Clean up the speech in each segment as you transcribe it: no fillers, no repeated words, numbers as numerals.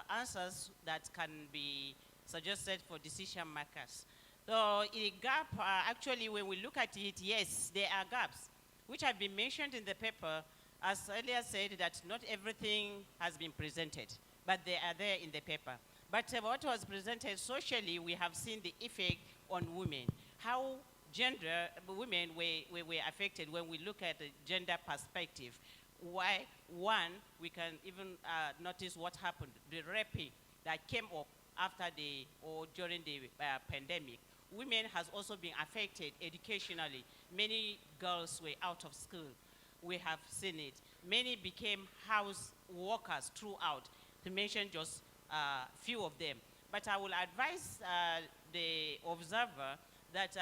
answers that can be suggested for decision makers. So a gap, actually, when we look at it, yes, there are gaps, which have been mentioned in the paper, as earlier said, that not everything has been presented, but they are there in the paper. But what was presented socially, we have seen the effect on women, how women were affected when we look at the gender perspective. Why? One, we can even notice what happened, the raping that came up after or during the pandemic. Women has also been affected educationally. Many girls were out of school. We have seen it. Many became house workers throughout, to mention just few of them. But I will advise the observer that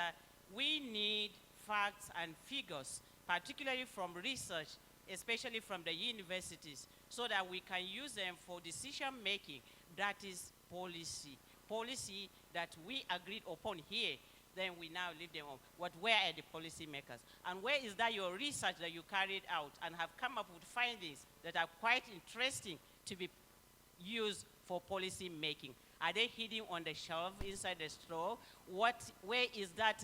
we need facts and figures, particularly from research, especially from the universities, so that we can use them for decision making. That is policy. Policy that we agreed upon here, then we now leave them on. Where are the policy makers? And where is that your research that you carried out and have come up with findings that are quite interesting to be used for policy making? Are they hidden on the shelf inside the store? Where is that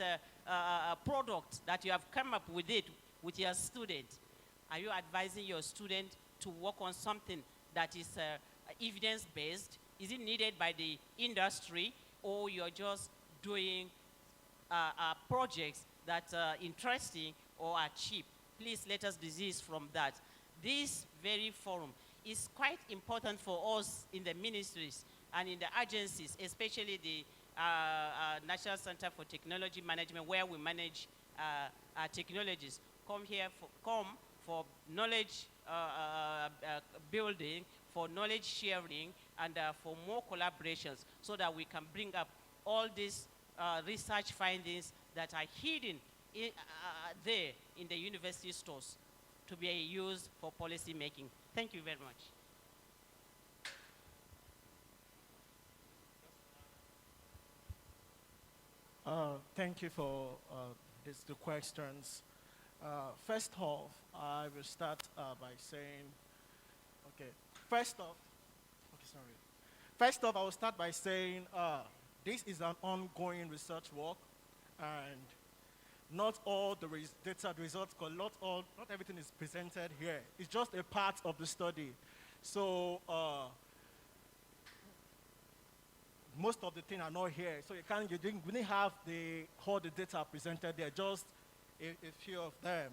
product that you have come up with it with your student? Are you advising your student to work on something that is evidence-based? Is it needed by the industry, or you're just doing projects that are interesting or are cheap? Please let us desist from that. This very forum is quite important for us in the ministries and in the agencies, especially the National Center for Technology Management, where we manage technologies. Come for knowledge building, for knowledge sharing, and for more collaborations, so that we can bring up all these research findings that are hidden there in the university stores to be used for policy making. Thank you very much. Thank you for the questions. First off, I will start by saying, okay, first off, I will start by saying this is an ongoing research work, and not all the data results, not everything is presented here. It's just a part of the study. So most of the things are not here. So you didn't have all the data presented there, just a few of them.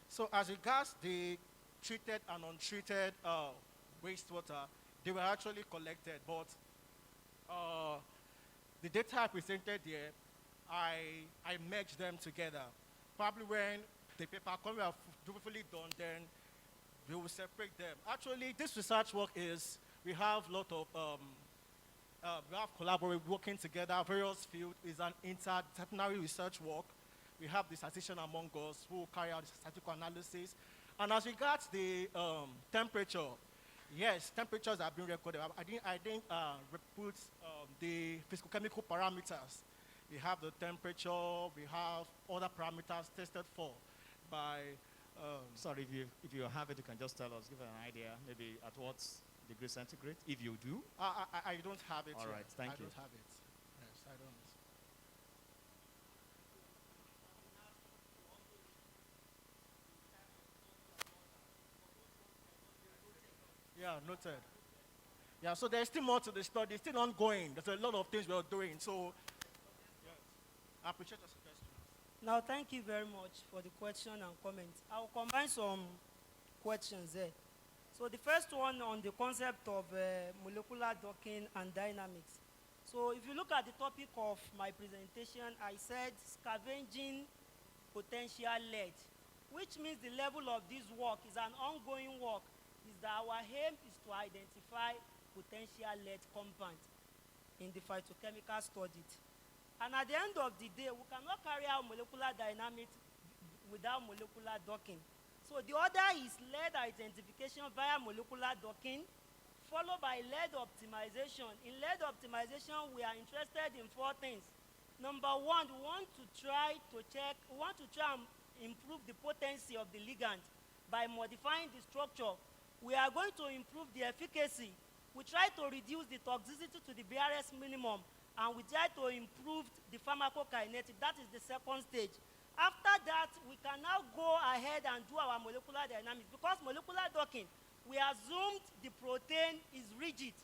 So as regards the treated and untreated wastewater, they were actually collected, but the data I presented here, I merged them together. Probably when the paper comes out dutifully done, then we will separate them. Actually, this research work we have a lot of, we have collaborated, working together, various fields. It's an interdisciplinary research work. We have the statistician among us who carry out the statistical analysis. And as regards the temperature, yes, temperatures have been recorded. I didn't put the physicochemical parameters. We have the temperature, we have other parameters tested for by... Sorry, if you have it, you can just tell us, give an idea, maybe at what degree centigrade, if you do. I don't have it. All right, thank you. I don't have it. Yes, I don't. Yeah, noted. Yeah, so there's still more to the study, still ongoing. There's a lot of things we're doing. So, yes, I appreciate the suggestion. Now, thank you very much for the question and comments. I will combine some questions there. So the first one on the concept of molecular docking and dynamics. So if you look at the topic of my presentation, I said scavenging potential lead, which means the level of this work is an ongoing work. Is that our aim is to identify potential lead compound in the phytochemical studies. And at the end of the day, we cannot carry out molecular dynamics without molecular docking. So the order is lead identification via molecular docking, followed by lead optimization. In lead optimization, we are interested in 4 things. Number one, we want to try and improve the potency of the ligand by modifying the structure. We are going to improve the efficacy We try to reduce the toxicity to the barest minimum, and we try to improve the pharmacokinetic. That is the second stage. After that, we can now go ahead and do our molecular dynamics. Because molecular docking, we assumed the protein is rigid.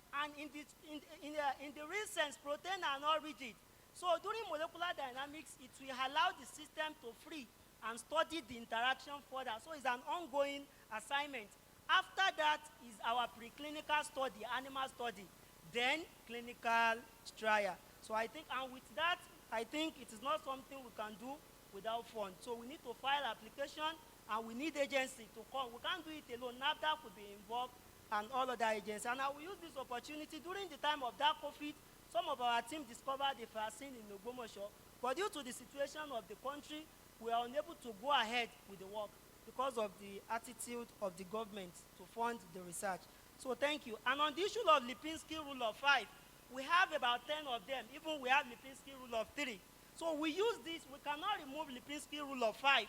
And in the real sense, protein are not rigid. So during molecular dynamics, it will allow the system to free and study the interaction further. So it's an ongoing assignment. After that is our preclinical study, animal study, then clinical trial. So I think, and with that, I think it is not something we can do without funds. So we need to file application, and we need agency to come. We can't do it alone. NAFDAC could be involved, and all other agencies. And I will use this opportunity. During the time of that COVID, some of our team discovered the vaccine in Ogbomoso, but due to the situation of the country, we are unable to go ahead with the work because of the attitude of the government to fund the research. So thank you. And on the issue of Lipinski rule of 5, we have about 10 of them. Even we have Lipinski rule of 3. So we use this. We cannot remove Lipinski rule of 5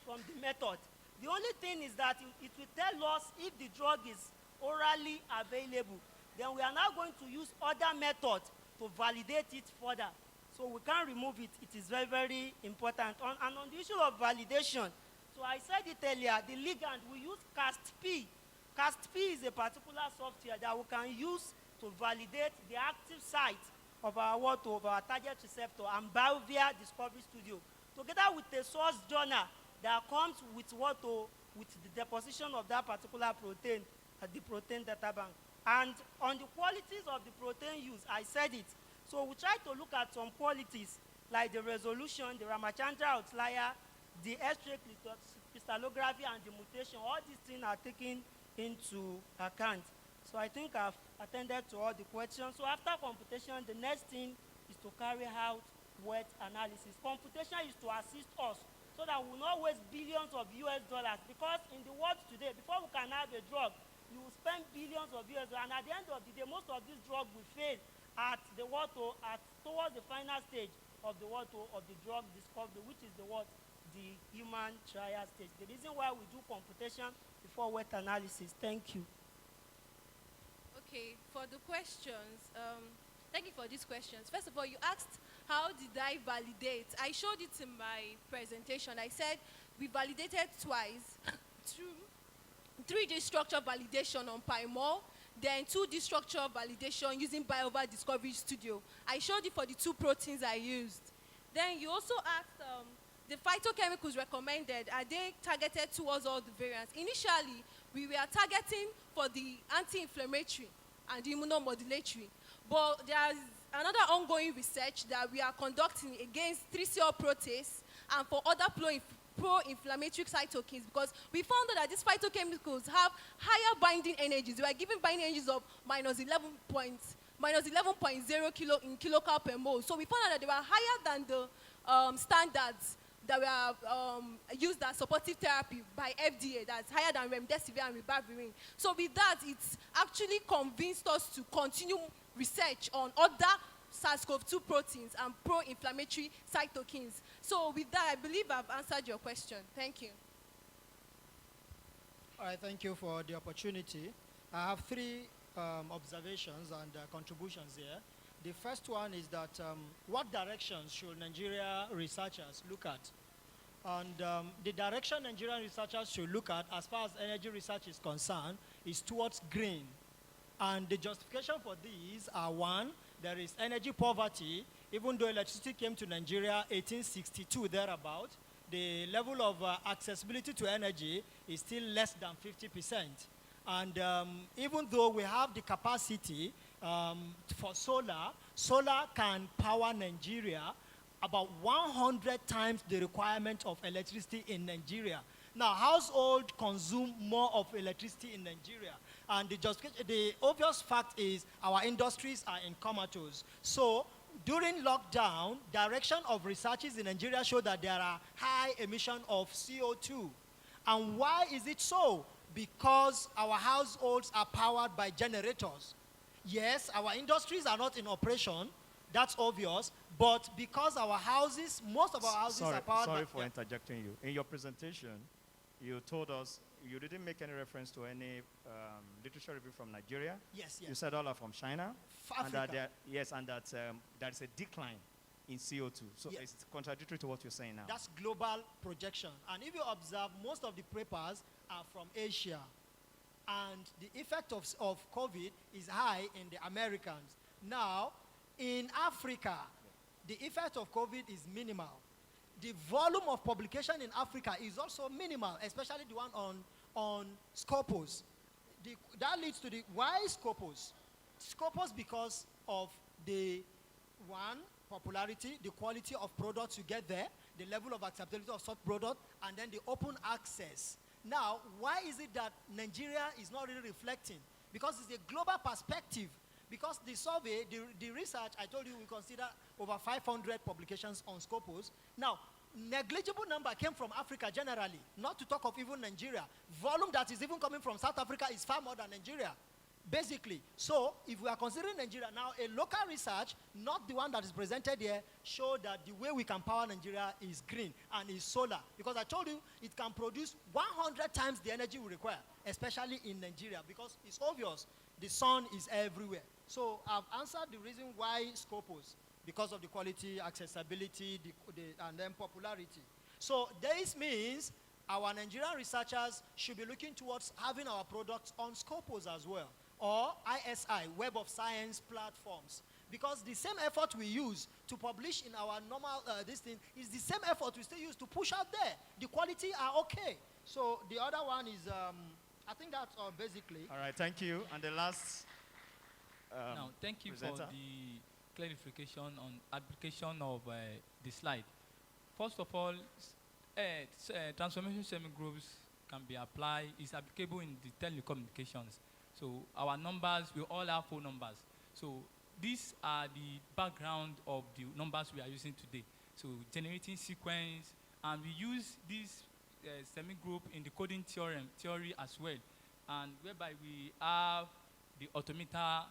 from the method. The only thing is that it will tell us if the drug is orally available. Then we are now going to use other methods to validate it further. So we can't remove it. It is very, very important. And on the issue of validation, so I said it earlier, the ligand, we use CAST-P. CAST-P is a particular software that we can use to validate the active site of our target receptor and BioVia Discovery Studio, together with a source journal that comes with with the deposition of that particular protein at the protein data bank. And on the qualities of the protein used, I said it. So we try to look at some qualities like the resolution, the Ramachandra outlier, the X-ray crystallography, and the mutation. All these things are taken into account. So I think I've attended to all the questions. So after computation, the next thing is to carry out wet analysis. Computation is to assist us so that we will not waste billions of US dollars, because in the world today, before we can have a drug, you will spend billions of US dollars, and at the end of the day, most of these drugs will fail at the towards the final stage of the of the drug discovery, which is the human trial stage. The reason why we do computation before wet analysis. Thank you. Okay, for the questions, thank you for these questions. First of all, you asked how did I validate? I showed it in my presentation. I said we validated twice through 3D structure validation on Pymol, then 2D structure validation using BioVia Discovery Studio. I showed it for the 2 proteins I used. Then you also asked the phytochemicals recommended, are they targeted towards all the variants? Initially, we were targeting for the anti-inflammatory and the immunomodulatory, but there's another ongoing research that we are conducting against 3CL protease and for other pro-inflammatory cytokines, because we found out that these phytochemicals have higher binding energies. We are giving binding energies of minus 11.0 kilocalories per mole. So we found out that they were higher than the standards that were used as supportive therapy by FDA, that's higher than remdesivir and ribavirin. So with that, it's actually convinced us to continue research on other SARS-CoV-2 proteins and pro-inflammatory cytokines. So with that, I believe I've answered your question. Thank you. All right, thank you for the opportunity. I have 3 observations and contributions here. The first one is that what directions should Nigeria researchers look at? And the direction Nigerian researchers should look at as far as energy research is concerned is towards green. And the justification for these are: 1, there is energy poverty. Even though electricity came to Nigeria 1862 thereabout, the level of accessibility to energy is still less than 50%. And even though we have the capacity for solar can power Nigeria about 100 times the requirement of electricity in Nigeria. Now, households consume more of electricity in Nigeria. And the obvious fact is our industries are in comatose. So during lockdown, direction of researches in Nigeria show that there are high emission of CO2. And why is it so? Because our households are powered by generators. Yes, our industries are not in operation, that's obvious, but because our houses, most of our houses are powered by... Sorry for interjecting you. In your presentation, you told us you didn't make any reference to any literature review from Nigeria. Yes, You yes. said all are from China. And that Africa. yes, and that there's a decline in CO2. So Yeah. it's contradictory to what you're saying now. That's global projection. And if you observe, most of the papers are from Asia. And the effect of COVID is high in the Americans. Now, in Africa, the effect of COVID is minimal. The volume of publication in Africa is also minimal, especially the one on Scopus. That leads to the, why Scopus? Scopus because of the, one, popularity, the quality of products you get there, the level of acceptability of such product, and then the open access. Now, why is it that Nigeria is not really reflecting? Because it's a global perspective. Because the survey, the research, I told you we consider over 500 publications on Scopus. Now, negligible number came from Africa generally, not to talk of even Nigeria. Volume that is even coming from South Africa is far more than Nigeria, basically. So, if we are considering Nigeria now, a local research, not the one that is presented here, show that the way we can power Nigeria is green and is solar. Because I told you, it can produce 100 times the energy we require, especially in Nigeria, because it's obvious, the sun is everywhere. So, I've answered the reason why Scopus, because of the quality, accessibility, and then popularity. So, this means our Nigerian researchers should be looking towards having our products on Scopus as well, or ISI, Web of Science platforms. Because the same effort we use to publish in our normal this thing is the same effort we still use to push out there. The quality are okay. So the other one is, I think that's basically. All right, thank you. And the last Now, thank you presenter. for the clarification on application of the slide. First of all, transformation semi-groups can be applied, is applicable in the telecommunications. So our numbers, we all have phone numbers. So these are the background of the numbers we are using today. So generating sequence, and we use this semi-group in the coding theory as well, and whereby we have the automator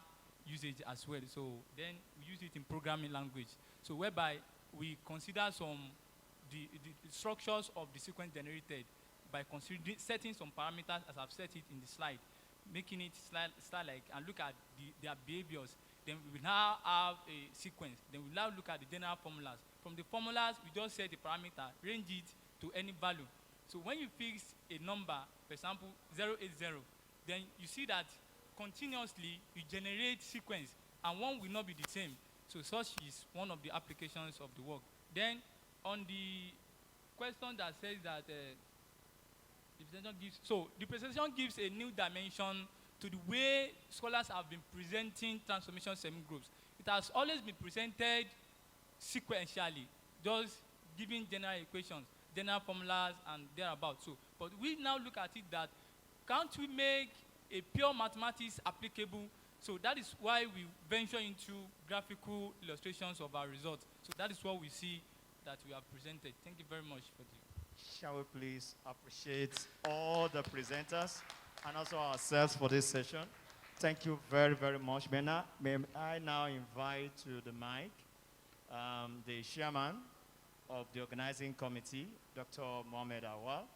usage as well. So then we use it in programming language. So whereby we consider some the structures of the sequence generated by considering setting some parameters as I've set it in the slide, making it slide-like, and look at their behaviors. Then we will now have a sequence. Then we now look at the general formulas. From the formulas, we just set the parameter, range it to any value. So when you fix a number, for example, 080, then you see that continuously you generate sequence, and one will not be the same. So such is one of the applications of the work. Then on the question that says that the presentation gives a new dimension to the way scholars have been presenting transformation semi-groups. It has always been presented sequentially, just giving general equations, general formulas, and thereabouts. So, but we now look at it that can't we make a pure mathematics applicable? So that is why we venture into graphical illustrations of our results. So that is what we see that we have presented. Thank you very much for the. Shall we please appreciate all the presenters and also ourselves for this session? Thank you very, very much. May I now invite to the mic the chairman of the organizing committee, Dr. Mohamed Awal,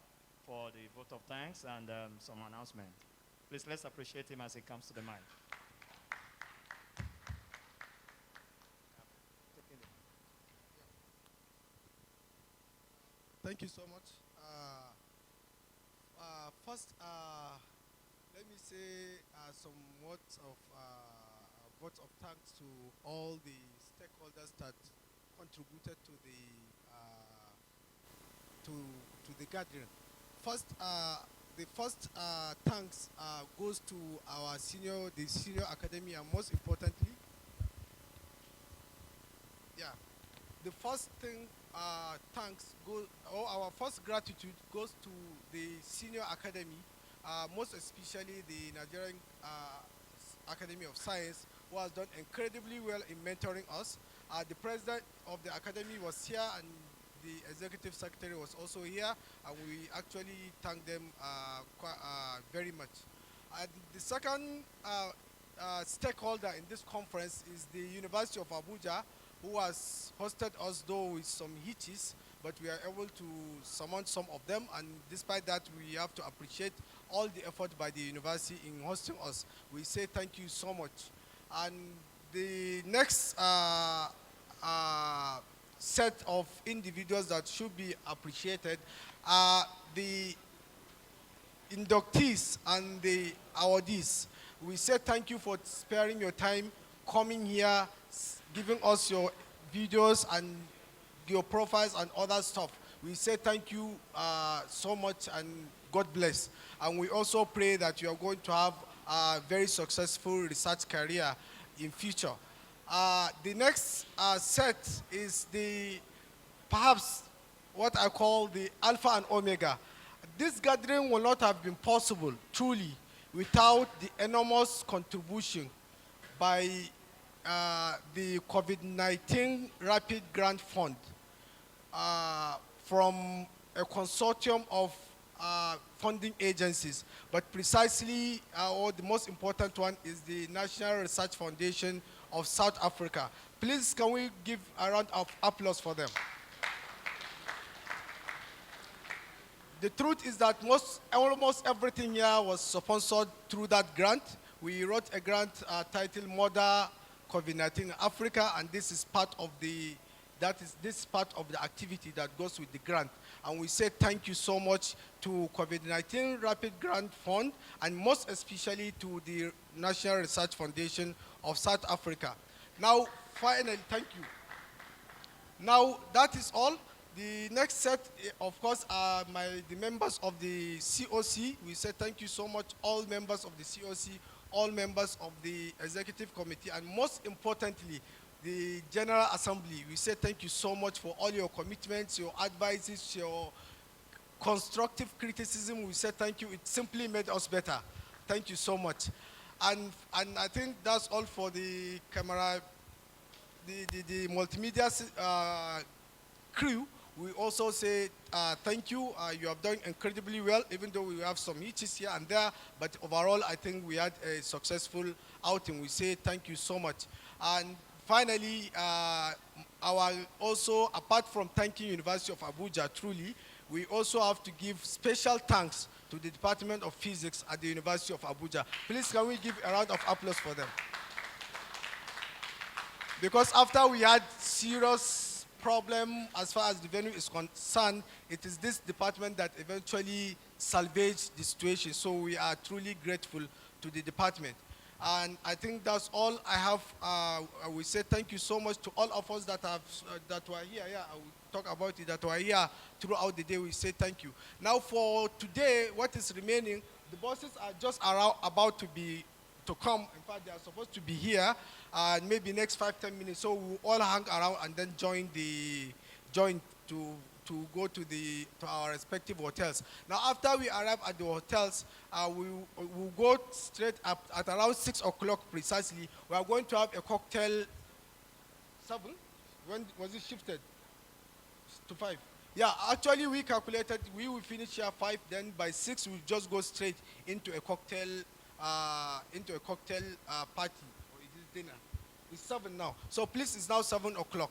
for the vote of thanks and some announcement. Please, let's appreciate him as he comes to the mic. Thank you so much. First, let me say some words of thanks to all the stakeholders that contributed to the gathering. First, the first thanks goes to our the senior academy, and most importantly, the first thing our first gratitude goes to the senior academy, most especially the Nigerian Academy of Science, who has done incredibly well in mentoring us. The president of the academy was here, and the executive secretary was also here, and we actually thank them very much. The second stakeholder in this conference is the University of Abuja, who has hosted us, though with some hitches, but we are able to summon some of them, and despite that, we have to appreciate all the effort by the university in hosting us. We say thank you so much. And the next set of individuals that should be appreciated are the inductees and the awardees. We say thank you for sparing your time, coming here, giving us your videos and your profiles and other stuff. We say thank you so much, and God bless. And we also pray that you are going to have a very successful research career in future. The next set is the perhaps what I call the Alpha and Omega. This gathering will not have been possible, truly, without the enormous contribution by the COVID-19 Rapid Grant Fund from a consortium of funding agencies. But precisely, or the most important one, is the National Research Foundation of South Africa. Please, can we give a round of applause for them? The truth is that almost everything here was sponsored through that grant. We wrote a grant titled Mother COVID-19 in Africa, and this is part of the activity that goes with the grant. And we say thank you so much to COVID-19 Rapid Grant Fund, and most especially to the National Research Foundation of South Africa. Now, finally, thank you. Now, that is all. The next set, of course, are the members of the COC. We say thank you so much, all members of the COC, all members of the Executive Committee, and most importantly, the General Assembly. We say thank you so much for all your commitments, your advices, your constructive criticism. We say thank you. It simply made us better. Thank you so much. And I think that's all for the camera, the multimedia crew. We also say thank you. You have done incredibly well, even though we have some hitches here and there. But overall, I think we had a successful outing. We say thank you so much. And finally, apart from thanking University of Abuja, truly, we also have to give special thanks to the Department of Physics at the University of Abuja. Please, can we give a round of applause for them? Because after we had serious problem as far as the venue is concerned, it is this department that eventually salvaged the situation. So we are truly grateful to the department. And I think that's all I have. I will say thank you so much to all of us that were here. Yeah, I will talk about it, that were here throughout the day. We say thank you. Now for today, what is remaining, the buses are just about to come. In fact, they are supposed to be here maybe next 5-10 minutes. So we'll all hang around and then join to go to our respective hotels. Now, after we arrive at the hotels, we'll go straight up at around 6 o'clock precisely. We are going to have a cocktail. 7? When was it shifted to 5? Yeah, actually we calculated we will finish here 5. Then by 6 we'll just go straight into a cocktail party. Or it is dinner. It's 7 now. So please, it's now 7 o'clock.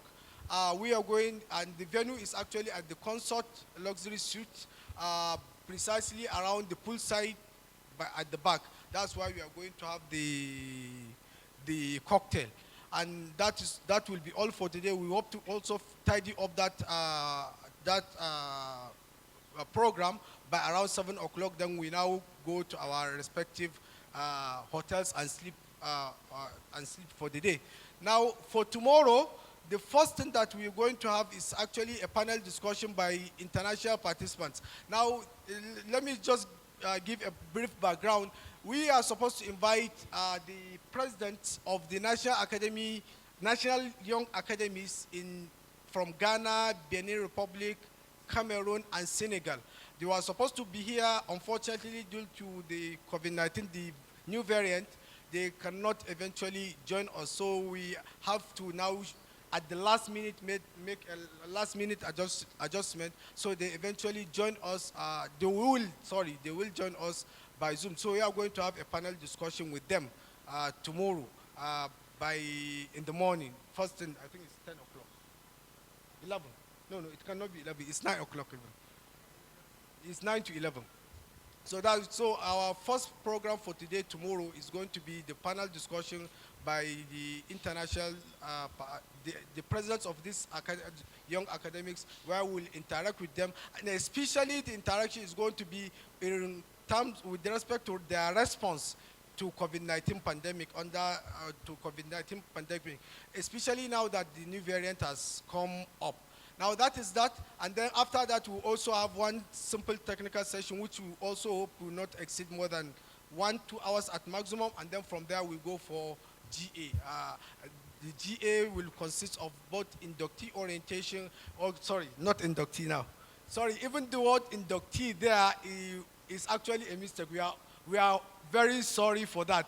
We are going, and the venue is actually at the Consort Luxury Suite, precisely around the poolside at the back. That's why we are going to have the cocktail. And that will be all for today. We hope to also tidy up that program by around 7 o'clock. Then we now go to our respective hotels and sleep for the day. Now, for tomorrow, the first thing that we're going to have is actually a panel discussion by international participants. Now, let me just give a brief background. We are supposed to invite the president of the National Young Academies from Ghana, Benin Republic, Cameroon, and Senegal. They were supposed to be here. Unfortunately, due to the COVID-19, the new variant, they cannot eventually join us. So we have to now, at the last minute, make a last minute adjustment. So they eventually join us. They will join us by Zoom. So we are going to have a panel discussion with them tomorrow in the morning. First thing, I think it's 10 o'clock. 11. No, no, it cannot be 11. It's 9 o'clock even. It's 9 to 11. So our first program for today, tomorrow, is going to be the panel discussion by the international, the presidents of these young academics, where we'll interact with them, and especially the interaction is going to be in terms with respect to their response to COVID-19 pandemic, to COVID-19 pandemic, especially now that the new variant has come up. Now that is that, and then after that we'll also have one simple technical session which we also hope will not exceed more than 1-2 hours at maximum, and then from there we go for GA. The GA will consist of both inductee orientation, not inductee now. Even the word inductee there is actually a mistake. We are very sorry for that.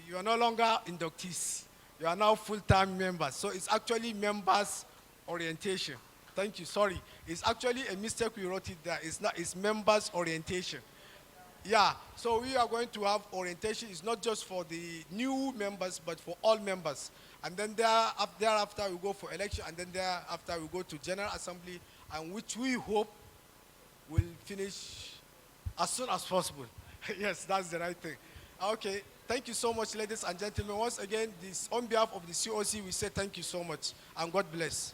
You are no longer inductees. You are now full-time members. So it's actually members orientation. Thank you, sorry. It's actually a mistake we wrote it there. It's members orientation. Yeah, so we are going to have orientation. It's not just for the new members, but for all members. And then thereafter we go for election, and then thereafter we go to General Assembly, and which we hope will finish as soon as possible. Yes, that's the right thing. Okay, thank you so much, ladies and gentlemen. Once again, on behalf of the COC, we say thank you so much, and God bless.